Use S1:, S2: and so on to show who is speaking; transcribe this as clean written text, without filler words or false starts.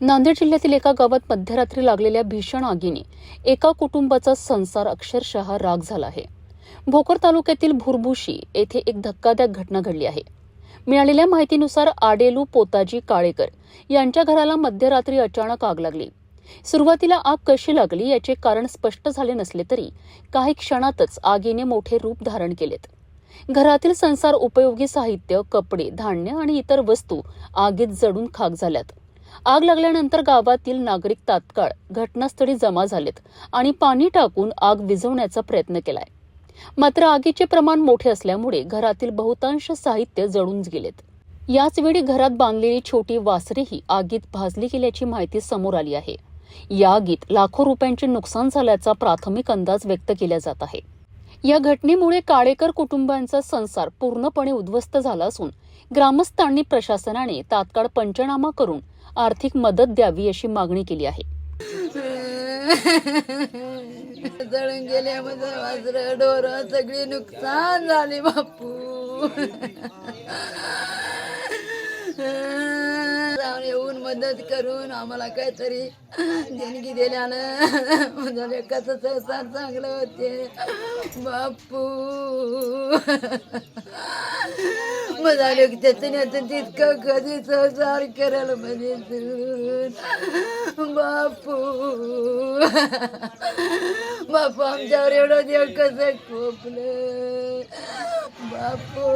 S1: नांदेड जिल्ह्यातील एका गावात मध्यरात्री लागलेल्या भीषण आगीने एका कुटुंबाचा संसार अक्षरशः राख झाला आहे. भोकर तालुक्यातील भुरभुशी येथे एक धक्कादायक घटना घडली आहे. मिळालेल्या माहितीनुसार आडेलू पोताजी काळेकर यांच्या घराला मध्यरात्री अचानक आग लागली. सुरुवातीला आग कशी लागली याचे कारण स्पष्ट झाले नसले तरी काही क्षणातच आगीने मोठे रूप धारण केलेत. घरातील संसार उपयोगी साहित्य, कपडे, धान्य आणि इतर वस्तू आगीत जळून खाक झाल्यात. आग लागल्यानंतर गावातील नागरिक तात्काळ घटनास्थळी जमा झालेत आणि पाणी टाकून आग विझवण्याचा प्रयत्न केलाय. मात्र आगीचे प्रमाण मोठे असल्यामुळे घरातील बहुतांश साहित्य जळून गेलेत. याच वेळी घरात बांधलेली छोटी वासरेही आगीत भाजली गेल्याची माहिती समोर आली आहे. या आगीत लाखो रुपयांचे नुकसान झाल्याचा प्राथमिक अंदाज व्यक्त केला जात आहे. या घटनेमुळे काळेकर कुटुंबांचा संसार पूर्णपणे उद्ध्वस्त झाला असून ग्रामस्थांनी प्रशासनाने तात्काळ पंचनामा करून आर्थिक मदत द्यावी अशी मागणी केली आहे.
S2: जळून गेल्यामध्ये वासरं ढोरं सगळी नुकसान झाली बापू. येऊन मदत करून आम्हाला काहीतरी देणगी दिल्यानं माझ्या लेकाचं संसार चांगलं होते बापू. माझा लेक त्याचं तितकं कधी संसार करायला म्हणजे बापू. बापू आमच्यावर एवढं देव कसं कोपलं बापू.